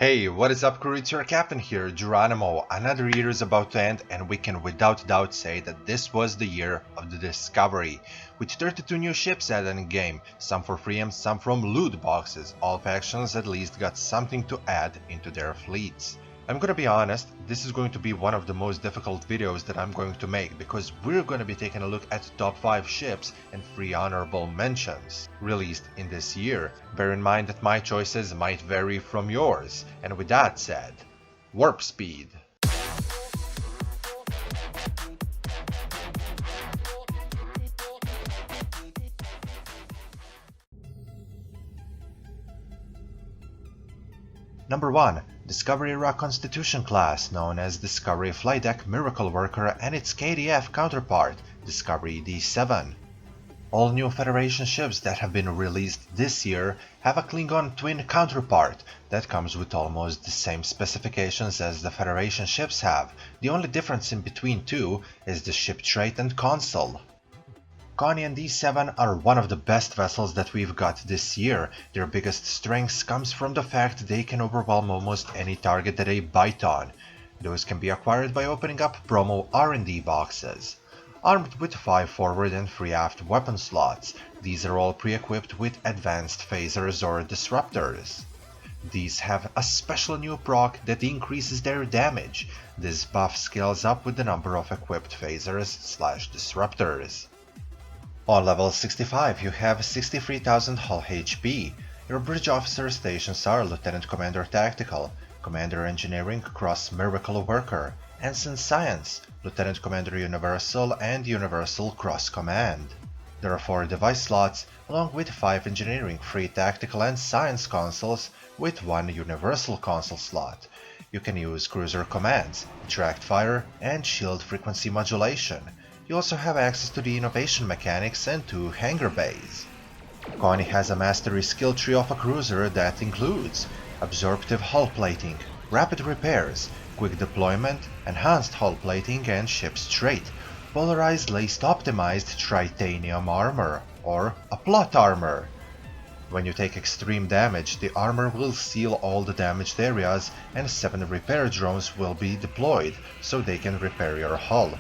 Hey, what is up crew, it's your captain here, Geronimo. Another year is about to end and we can without doubt say that this was the year of the discovery. With 32 new ships added in game, some for free and some from loot boxes, all factions at least got something to add into their fleets. I'm gonna be honest, this is going to be one of the most difficult videos that I'm going to make because we're gonna be taking a look at top 5 ships and 3 honorable mentions released in this year. Bear in mind that my choices might vary from yours, and with that said, warp speed. Number 1. Discovery Era Constitution class, known as Discovery Flydeck Miracle Worker and its KDF counterpart, Discovery D7. All new Federation ships that have been released this year have a Klingon twin counterpart that comes with almost the same specifications as the Federation ships have. The only difference in between two is the ship trait and console. Connie and D7 are one of the best vessels that we've got this year. Their biggest strength comes from the fact they can overwhelm almost any target that they bite on. Those can be acquired by opening up promo R&D boxes. Armed with 5 forward and 3 aft weapon slots, these are all pre-equipped with advanced phasers or disruptors. These have a special new proc that increases their damage. This buff scales up with the number of equipped phasers/disruptors. On level 65 you have 63,000 hull HP. Your bridge officer stations are Lieutenant Commander Tactical, Commander Engineering Cross Miracle Worker, Ensign Science, Lieutenant Commander Universal and Universal Cross Command. There are 4 device slots along with 5 Engineering, 3 Tactical and Science consoles with 1 Universal console slot. You can use Cruiser commands, Attract Fire and Shield Frequency Modulation. You also have access to the innovation mechanics and 2 hangar bays. Connie has a mastery skill tree of a cruiser that includes absorptive hull plating, rapid repairs, quick deployment, enhanced hull plating and ship's trait, polarized laced optimized tritanium armor, or a plot armor. When you take extreme damage, the armor will seal all the damaged areas and 7 repair drones will be deployed so they can repair your hull.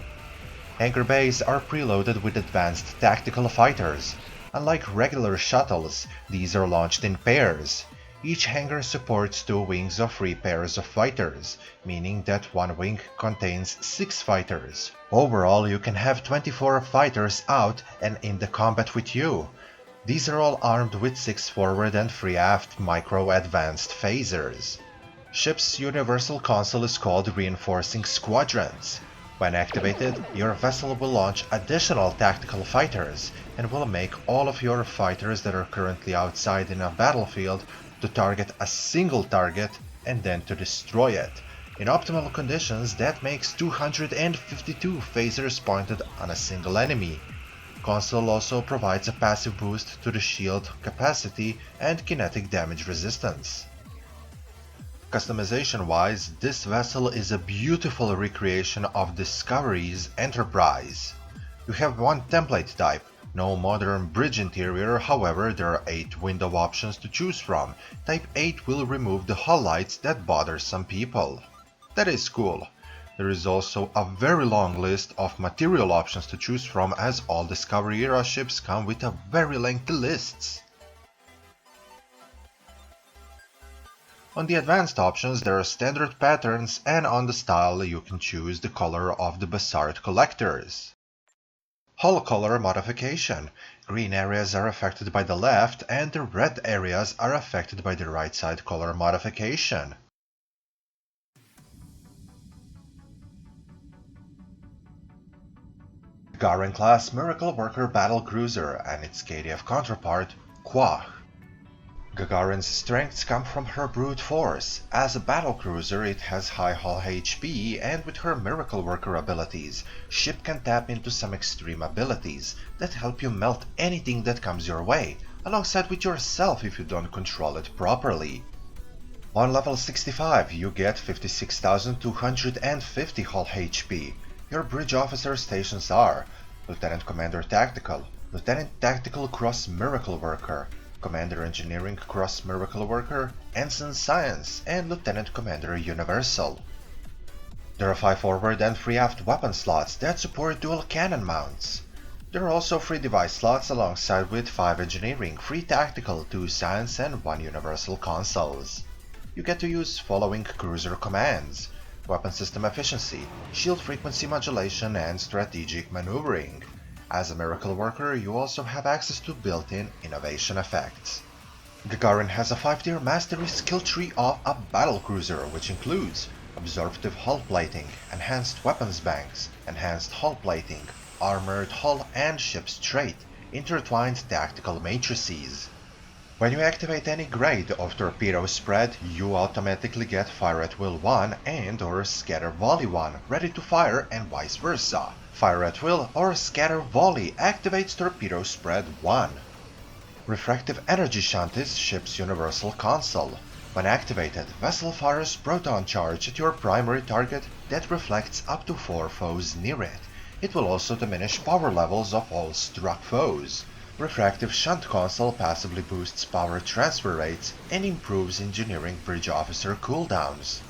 Hangar bays are preloaded with advanced tactical fighters. Unlike regular shuttles, these are launched in pairs. Each hangar supports 2 wings of 3 pairs of fighters, meaning that one wing contains 6 fighters. Overall, you can have 24 fighters out and in the combat with you. These are all armed with 6 forward and 3 aft micro-advanced phasers. Ship's universal console is called Reinforcing Squadrons. When activated, your vessel will launch additional tactical fighters and will make all of your fighters that are currently outside in a battlefield to target a single target and then to destroy it. In optimal conditions, that makes 252 phasers pointed on a single enemy. Console also provides a passive boost to the shield capacity and kinetic damage resistance. Customization-wise, this vessel is a beautiful recreation of Discovery's Enterprise. You have 1 template type, no modern bridge interior, however there are 8 window options to choose from. Type 8 will remove the hull lights that bother some people. That is cool. There is also a very long list of material options to choose from, as all Discovery era ships come with a very lengthy lists. On the advanced options there are standard patterns, and on the style you can choose the color of the Bassart collectors. Hull color modification. Green areas are affected by the left and the red areas are affected by the right side color modification. Garen class Miracle Worker Battle Cruiser and its KDF counterpart, Quah. Gagarin's strengths come from her brute force. As a battlecruiser, it has high hull HP, and with her Miracle Worker abilities, ship can tap into some extreme abilities that help you melt anything that comes your way, alongside with yourself if you don't control it properly. On level 65, you get 56,250 hull HP. Your bridge officer stations are Lieutenant Commander Tactical, Lieutenant Tactical Cross Miracle Worker, Commander Engineering Cross Miracle Worker, Ensign Science, and Lieutenant Commander Universal. There are 5 forward and 3 aft weapon slots that support dual cannon mounts. There are also 3 device slots alongside with 5 engineering, 3 tactical, 2 science, and 1 universal consoles. You get to use following cruiser commands: weapon system efficiency, shield frequency modulation, and strategic maneuvering. As a miracle worker, you also have access to built-in innovation effects. Garen has a 5-tier mastery skill tree of a battle cruiser, which includes absorptive hull plating, enhanced weapons banks, enhanced hull plating, armored hull and ship's trait, intertwined tactical matrices. When you activate any grade of torpedo spread, you automatically get Fire at Will 1 and or Scatter Volley 1 ready to fire, and vice versa. Fire at Will or Scatter Volley activates torpedo spread 1. Refractive Energy Shunt is ship's universal console. When activated, vessel fires proton charge at your primary target that reflects up to 4 foes near it. It will also diminish power levels of all struck foes. Refractive Shunt console passively boosts power transfer rates and improves engineering bridge officer cooldowns.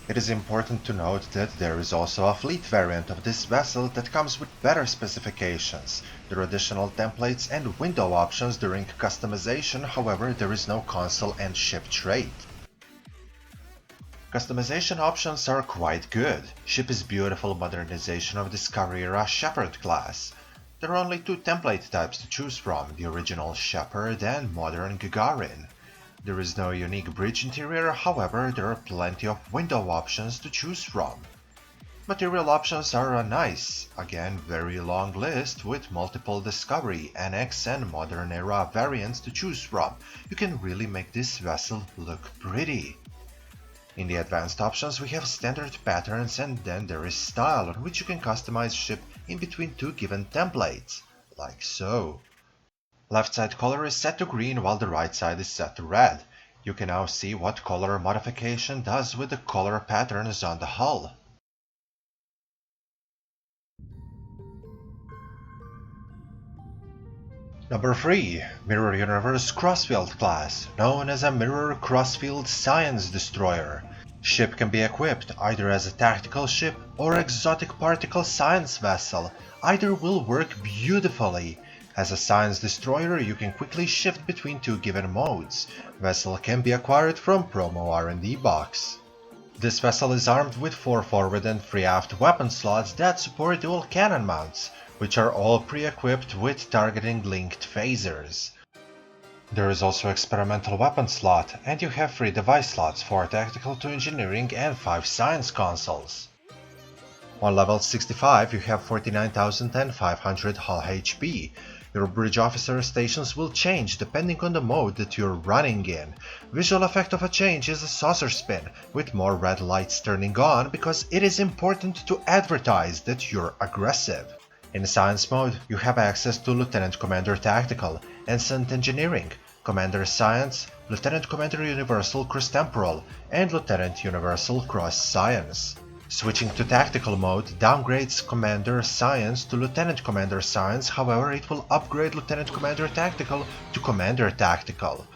It is important to note that there is also a fleet variant of this vessel that comes with better specifications. There are additional templates and window options during customization, however there is no console and ship trait. Customization options are quite good. Ship is beautiful modernization of Discovery-era Shepherd class. There are only 2 template types to choose from, the original Shepherd and modern Gagarin. There is no unique bridge interior, however there are plenty of window options to choose from. Material options are nice, again very long list with multiple Discovery, NX and modern era variants to choose from. You can really make this vessel look pretty. In the advanced options we have standard patterns, and then there is style, on which you can customize ship in between 2 given templates, like so. Left side color is set to green while the right side is set to red. You can now see what color modification does with the color patterns on the hull. Number 3. Mirror Universe Crossfield class, known as a Mirror Crossfield Science Destroyer. Ship can be equipped either as a tactical ship or exotic particle science vessel. Either will work beautifully. As a science destroyer, you can quickly shift between 2 given modes. Vessel can be acquired from promo R&D box. This vessel is armed with 4 forward and 3 aft weapon slots that support dual cannon mounts, which are all pre-equipped with targeting linked phasers. There is also experimental weapon slot, and you have 3 device slots, 4 tactical, 2 engineering and 5 science consoles. On level 65 you have 49,500 hull HP. Your bridge officer stations will change depending on the mode that you're running in. Visual effect of a change is a saucer spin, with more red lights turning on because it is important to advertise that you're aggressive. In Science mode, you have access to Lieutenant Commander Tactical, Ensign Engineering, Commander Science, Lieutenant Commander Universal Cross Temporal, and Lieutenant Universal Cross Science. Switching to Tactical mode downgrades Commander Science to Lieutenant Commander Science, however it will upgrade Lieutenant Commander Tactical to Commander Tactical.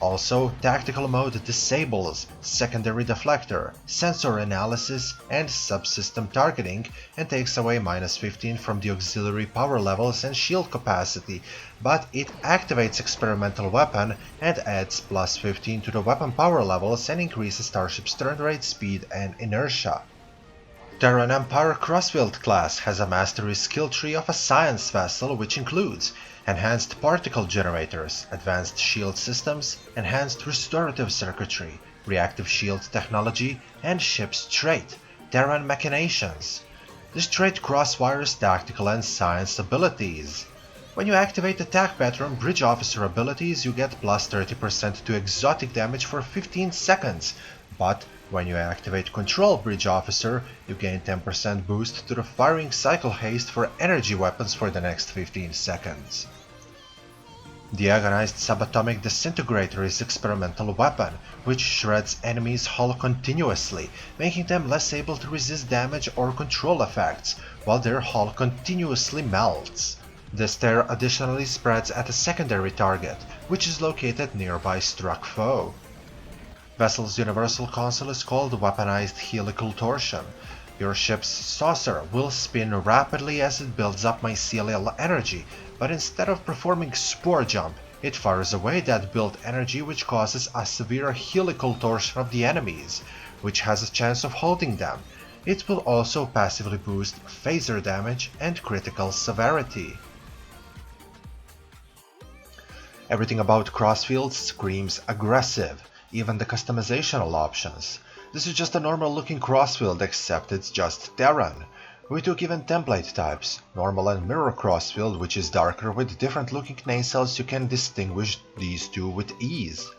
Also, Tactical mode disables Secondary Deflector, Sensor Analysis, and Subsystem Targeting, and takes away -15 from the auxiliary power levels and shield capacity, but it activates Experimental Weapon and adds +15 to the weapon power levels and increases Starship's turn rate, speed, and inertia. Terran Empire Crossfield class has a mastery skill tree of a science vessel, which includes enhanced particle generators, advanced shield systems, enhanced restorative circuitry, reactive shield technology, and ship's trait, Terran Machinations. This trait crosswires tactical and science abilities. When you activate attack pattern bridge officer abilities, you get +30% to exotic damage for 15 seconds, but when you activate Control Bridge Officer, you gain 10% boost to the firing cycle haste for energy weapons for the next 15 seconds. The Agonized Subatomic Disintegrator is experimental weapon, which shreds enemies' hull continuously, making them less able to resist damage or control effects, while their hull continuously melts. This tear additionally spreads at a secondary target, which is located nearby struck foe. Vessel's universal console is called Weaponized Helical Torsion. Your ship's saucer will spin rapidly as it builds up mycelial energy, but instead of performing Spore Jump, it fires away that built energy, which causes a severe helical torsion of the enemies, which has a chance of holding them. It will also passively boost phaser damage and critical severity. Everything about Crossfield screams aggressive, even the customizational options. This is just a normal looking Crossfield, except it's just Terran. We took even template types, normal and mirror Crossfield, which is darker with different looking nacelles. You can distinguish these two with ease.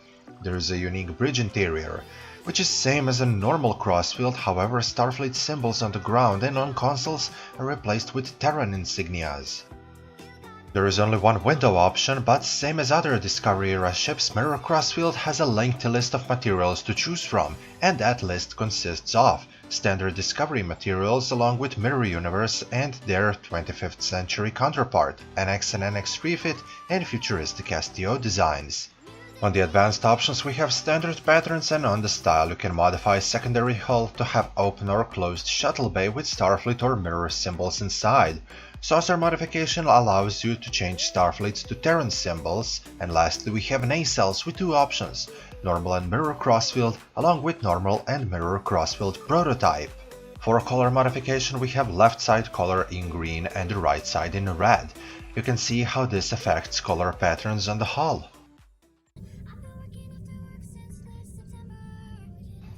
There is a unique bridge interior, which is same as a normal Crossfield, however Starfleet symbols on the ground and on consoles are replaced with Terran insignias. There is only one window option, but same as other Discovery-era ships, Mirror Crossfield has a lengthy list of materials to choose from, and that list consists of standard Discovery materials along with Mirror Universe and their 25th century counterpart, NX and NX refit, and futuristic STO designs. On the advanced options we have standard patterns, and on the style you can modify secondary hull to have open or closed shuttle bay with Starfleet or Mirror symbols inside. Saucer modification allows you to change Starfleets to Terran symbols, and lastly we have nacelles with two options, normal and mirror crossfield, along with normal and mirror crossfield prototype. For color modification we have left side color in green and the right side in red. You can see how this affects color patterns on the hull.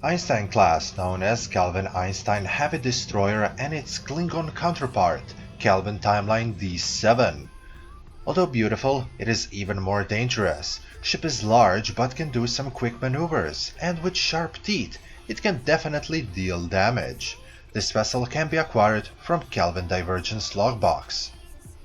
Einstein class, known as Kelvin Einstein Heavy Destroyer, and its Klingon counterpart, Kelvin Timeline D7. Although beautiful, it is even more dangerous. Ship is large but can do some quick maneuvers, and with sharp teeth, it can definitely deal damage. This vessel can be acquired from Kelvin Divergence Logbox.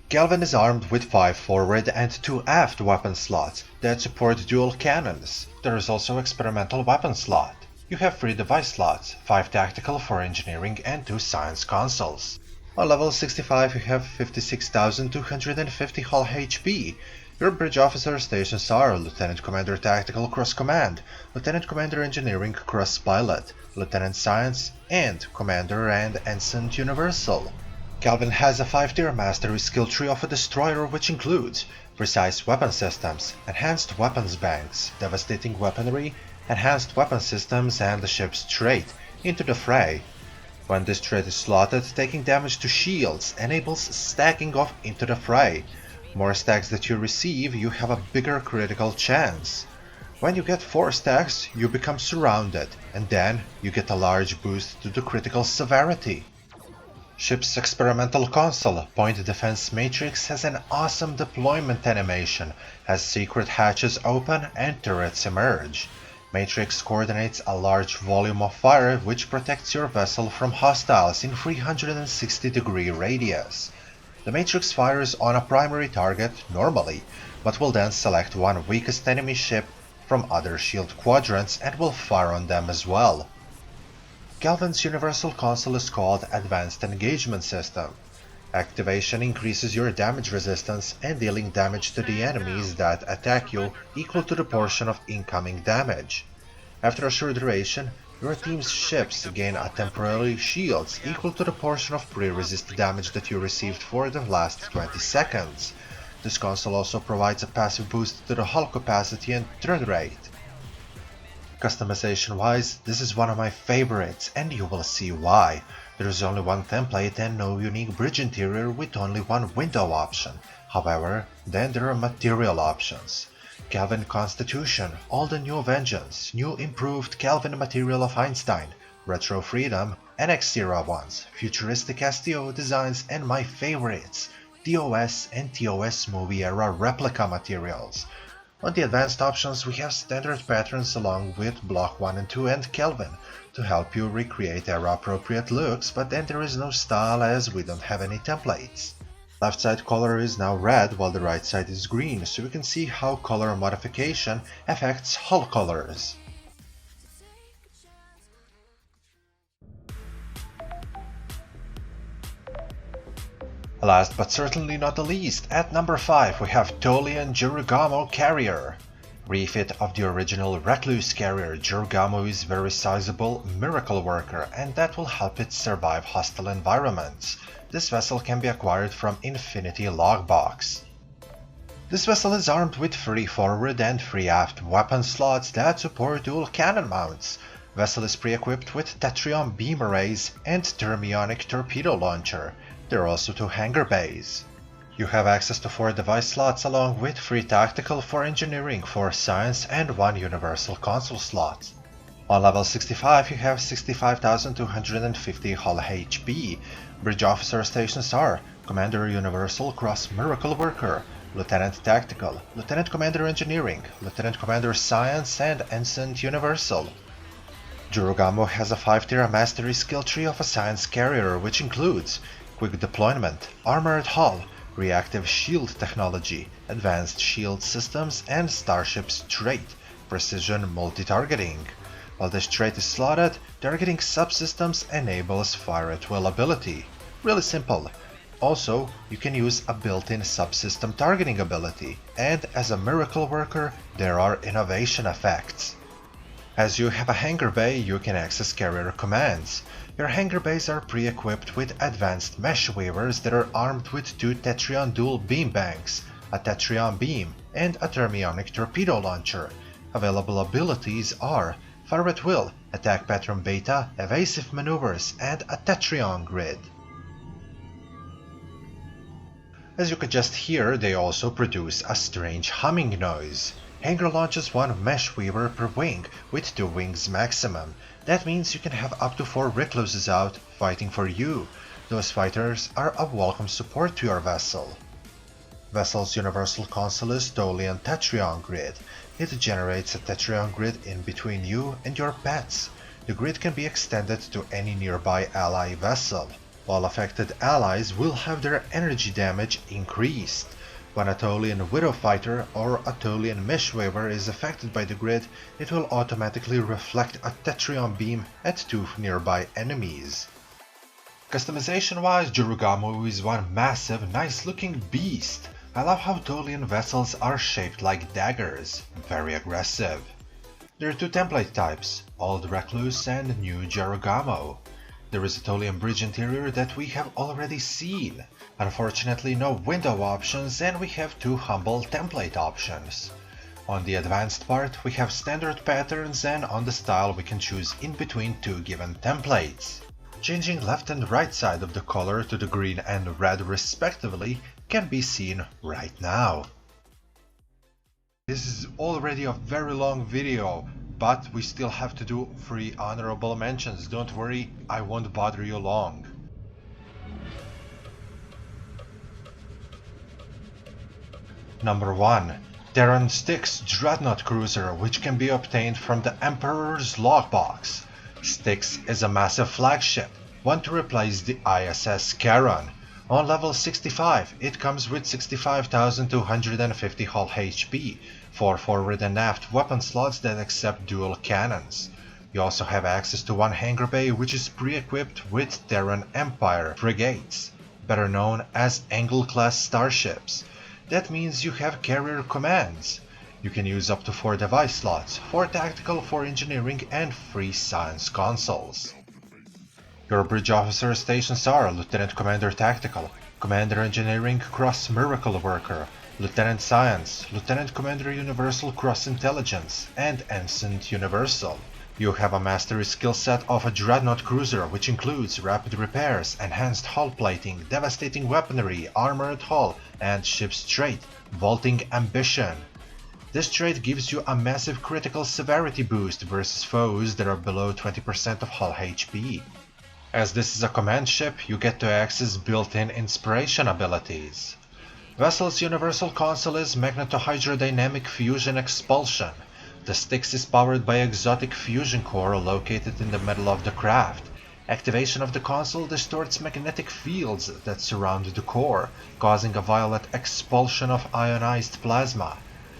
Kelvin is armed with 5 forward and 2 aft weapon slots that support dual cannons. There is also experimental weapon slot. You have 3 device slots, 5 tactical for engineering and 2 science consoles. On level 65 you have 56,250 hull HP. Your bridge officer stations are Lieutenant Commander Tactical Cross Command, Lieutenant Commander Engineering Cross Pilot, Lieutenant Science, and Commander and Ensign Universal. Kelvin has a 5-tier mastery skill tree of a destroyer, which includes precise weapon systems, enhanced weapons banks, devastating weaponry, enhanced weapon systems, and the ship's trait, Into the Fray. When this trait is slotted, taking damage to shields enables stacking of Into the Fray. More stacks that you receive, you have a bigger critical chance. When you get 4 stacks, you become surrounded, and then you get a large boost to the critical severity. Ship's experimental console, Point Defense Matrix, has an awesome deployment animation, as secret hatches open and turrets emerge. Matrix coordinates a large volume of fire which protects your vessel from hostiles in 360-degree radius. The Matrix fires on a primary target normally, but will then select one weakest enemy ship from other shield quadrants and will fire on them as well. Kelvin's universal console is called Advanced Engagement System. Activation increases your damage resistance and dealing damage to the enemies that attack you equal to the portion of incoming damage. After a short duration, your team's ships gain a temporary shields equal to the portion of pre-resist damage that you received for the last 20 seconds. This console also provides a passive boost to the hull capacity and turn rate. Customization wise, this is one of my favorites, and you will see why. There is only one template and no unique bridge interior with only one window option. However, then there are material options. Kelvin Constitution, all the new Vengeance, new improved Kelvin material of Einstein, Retro Freedom, NX era ones, futuristic STO designs, and my favorites, TOS and TOS movie era replica materials. On the advanced options we have standard patterns along with Block 1 and 2 and Kelvin to help you recreate era appropriate looks, but then there is no style as we don't have any templates. Left side color is now red while the right side is green, so you can see how color modification affects hull colors. Last but certainly not the least, at number 5 we have Tolian Geronimo carrier. Refit of the original Recluse carrier, Geronimo is very sizable miracle worker, and that will help it survive hostile environments. This vessel can be acquired from Infinity Logbox. This vessel is armed with 3 forward and 3 aft weapon slots that support dual cannon mounts. Vessel is pre-equipped with Tetrion beam arrays and Thermionic torpedo launcher. There are also 2 hangar bays. You have access to 4 device slots along with 3 tactical, 4 engineering, 4 science and 1 universal console slot. On level 65 you have 65,250 hull HP. Bridge officer stations are Commander Universal Cross Miracle Worker, Lieutenant Tactical, Lieutenant Commander Engineering, Lieutenant Commander Science and Ensign Universal. Geronimo has a 5-tier mastery skill tree of a science carrier which includes Quick Deployment, Armored Hull, Reactive Shield Technology, Advanced Shield Systems and Starship's Trait, Precision Multi-Targeting. While this trait is slotted, targeting subsystems enables Fire at Will ability. Really simple. Also, you can use a built-in subsystem targeting ability, and as a miracle worker, there are innovation effects. As you have a hangar bay, you can access carrier commands. Your hangar bays are pre-equipped with advanced mesh weavers that are armed with 2 Tetrion dual beam banks, a Tetrion beam, and a Thermionic torpedo launcher. Available abilities are Fire at Will, Attack Pattern Beta, Evasive Maneuvers, and a Tetrion grid. As you could just hear, they also produce a strange humming noise. Hangar launches 1 mesh weaver per wing, with 2 wings maximum. That means you can have up to 4 recluses out, fighting for you. Those fighters are a welcome support to your vessel. Vessel's universal console is Tolian Tetrion grid. It generates a Tetrion grid in between you and your pets. The grid can be extended to any nearby ally vessel. All affected allies will have their energy damage increased. When a Tolian Widow Fighter or a Tolian Mesh Weaver is affected by the grid, it will automatically reflect a Tetrion beam at 2 nearby enemies. Customization-wise, Geronimo is one massive, nice-looking beast. I love how Tolian vessels are shaped like daggers, very aggressive. There are 2 template types, Old Recluse and New Geronimo. There is a Tolian bridge interior that we have already seen. Unfortunately, no window options, and we have 2 humble template options. On the advanced part, we have standard patterns, and on the style we can choose in between 2 given templates. Changing left and right side of the color to the green and red respectively can be seen right now. This is already a very long video, but we still have to do 3 honorable mentions. Don't worry, I won't bother you long. Number 1. Terran Styx Dreadnought Cruiser, which can be obtained from the Emperor's Logbox. Styx is a massive flagship, one to replace the ISS Garen. On level 65, it comes with 65,250 hull HP, 4 forward and aft weapon slots that accept dual cannons. You also have access to 1 hangar bay which is pre-equipped with Terran Empire frigates, better known as Angle-class starships. That means you have carrier commands. You can use up to 4 device slots, 4 tactical, 4 engineering, and 3 science consoles. Your bridge officer stations are Lieutenant Commander Tactical, Commander Engineering Cross Miracle Worker, Lieutenant Science, Lieutenant Commander Universal Cross Intelligence, and Ensign Universal. You have a mastery skill set of a Dreadnought Cruiser which includes rapid repairs, enhanced hull plating, devastating weaponry, armored hull, and ship's trait, Vaulting Ambition. This trait gives you a massive critical severity boost versus foes that are below 20% of hull HP. As this is a command ship, you get to access built-in inspiration abilities. Vessel's universal console is Magnetohydrodynamic Fusion Expulsion. The Styx is powered by exotic fusion core located in the middle of the craft. Activation of the console distorts magnetic fields that surround the core, causing a violet expulsion of ionized plasma.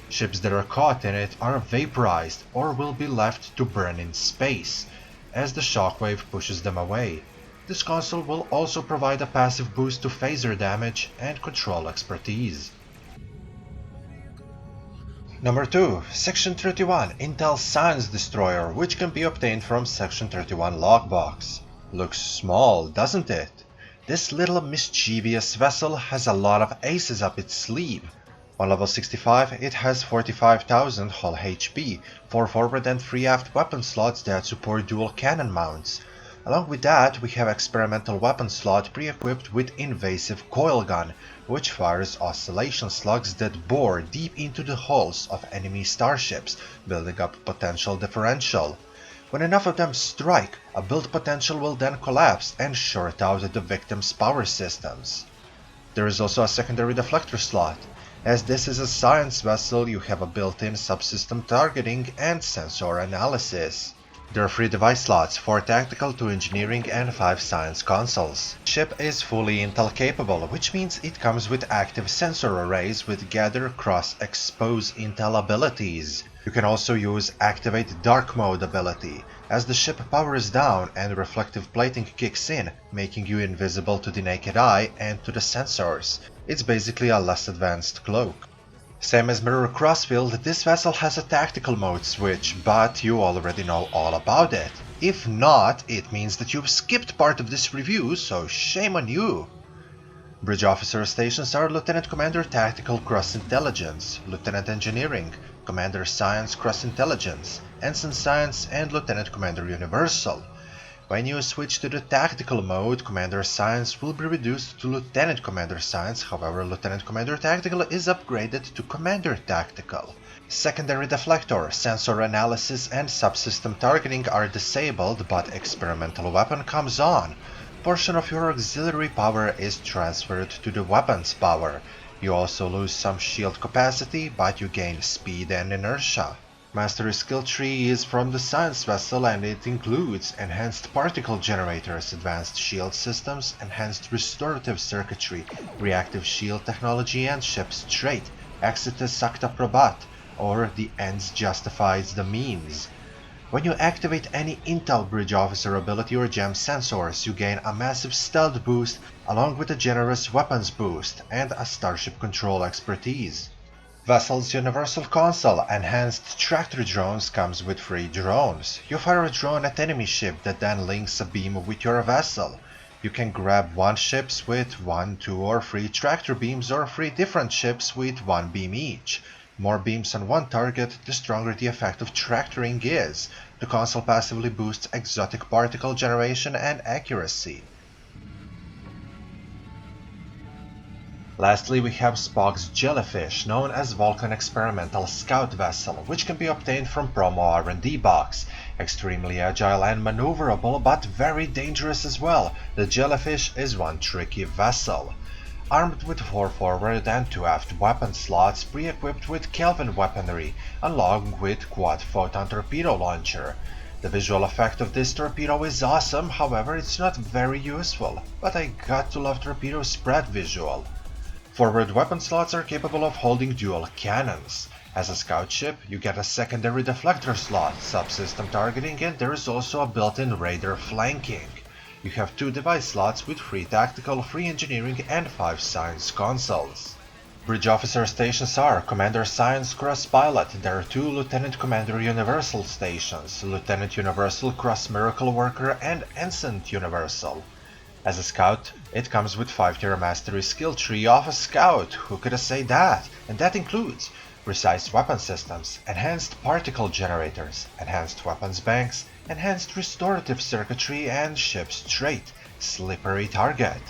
Ships that are caught in it are vaporized or will be left to burn in space, as the shockwave pushes them away. This console will also provide a passive boost to phaser damage and control expertise. Number 2. Section 31 Intel Science Destroyer, which can be obtained from Section 31 Logbox. Looks small, doesn't it? This little mischievous vessel has a lot of aces up its sleeve. On level 65, it has 45,000 hull HP, 4 forward and 3 aft weapon slots that support dual cannon mounts. Along with that, we have experimental weapon slot pre-equipped with invasive coil gun, which fires oscillation slugs that bore deep into the hulls of enemy starships, building up potential differential. When enough of them strike, a build potential will then collapse and short out the victim's power systems. There is also a secondary deflector slot. As this is a science vessel, you have a built-in subsystem targeting and sensor analysis. There are 3 device slots, 4 tactical, 2 engineering and 5 science consoles. Ship is fully Intel capable, which means it comes with active sensor arrays with gather, cross, expose Intel abilities. You can also use activate dark mode ability, as the ship powers down and reflective plating kicks in, making you invisible to the naked eye and to the sensors. It's basically a less advanced cloak. Same as Mirror Crossfield, this vessel has a tactical mode switch, but you already know all about it. If not, it means that you've skipped part of this review, so shame on you. Bridge officer stations are Lieutenant Commander Tactical Cross Intelligence, Lieutenant Engineering, Commander Science Cross Intelligence, Ensign Science and Lieutenant Commander Universal. When you switch to the Tactical mode, Commander Science will be reduced to Lieutenant Commander Science, however Lieutenant Commander Tactical is upgraded to Commander Tactical. Secondary Deflector, Sensor Analysis and Subsystem Targeting are disabled, but Experimental Weapon comes on. Portion of your auxiliary power is transferred to the weapon's power. You also lose some shield capacity, but you gain speed and inertia. Mastery skill tree is from the science vessel and it includes enhanced particle generators, advanced shield systems, enhanced restorative circuitry, reactive shield technology and ship's trait, exitus acta probat, or the ends justifies the means. When you activate any Intel Bridge Officer ability or gem sensors, you gain a massive stealth boost along with a generous weapons boost and a starship control expertise. Vessel's Universal Console Enhanced Tractor Drones comes with 3 drones. You fire a drone at enemy ship that then links a beam with your vessel. You can grab 1 ship with 1, 2 or 3 tractor beams or 3 different ships with 1 beam each. More beams on one target, the stronger the effect of tractoring is. The console passively boosts exotic particle generation and accuracy. Lastly, we have Spock's Jellyfish, known as Vulcan Experimental Scout Vessel, which can be obtained from Promo R&D box. Extremely agile and maneuverable, but very dangerous as well. The Jellyfish is one tricky vessel. Armed with 4 forward and 2 aft weapon slots, pre-equipped with Kelvin weaponry, along with quad photon torpedo launcher. The visual effect of this torpedo is awesome, however it's not very useful, but I got to love torpedo spread visual. Forward weapon slots are capable of holding dual cannons. As a scout ship, you get a secondary deflector slot, subsystem targeting, and there is also a built-in radar flanking. You have 2 device slots with 3 tactical, 3 engineering, and 5 science consoles. Bridge officer stations are Commander Science Cross Pilot. There are 2 Lieutenant Commander Universal stations, Lieutenant Universal Cross Miracle Worker, and Ensign Universal. As a scout, it comes with 5-tier mastery skill tree of a scout, who could say that? And that includes precise weapon systems, enhanced particle generators, enhanced weapons banks, enhanced restorative circuitry, and ship's trait, slippery target.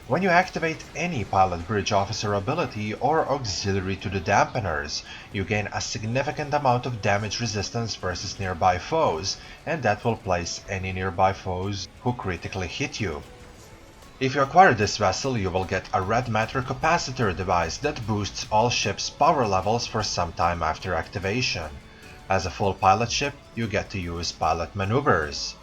When you activate any pilot bridge officer ability or auxiliary to the dampeners, you gain a significant amount of damage resistance versus nearby foes, and that will place any nearby foes who critically hit you. If you acquire this vessel, you will get a red matter capacitor device that boosts all ships' power levels for some time after activation. As a full pilot ship, you get to use pilot maneuvers.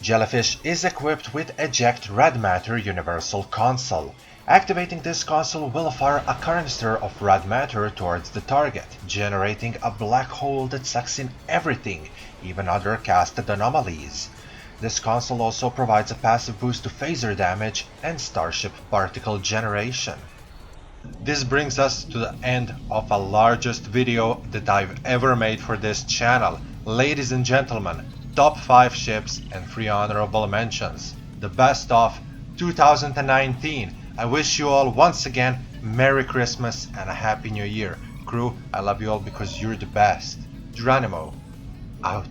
Jellyfish is equipped with Eject Red Matter Universal Console. Activating this console will fire a canister of red matter towards the target, generating a black hole that sucks in everything, even other casted anomalies. This console also provides a passive boost to phaser damage and starship particle generation. This brings us to the end of the largest video that I've ever made for this channel. Ladies and gentlemen, top 5 ships and 3 honorable mentions. The best of 2019. I wish you all once again Merry Christmas and a Happy New Year. Crew, I love you all because you're the best. Geronimo, out.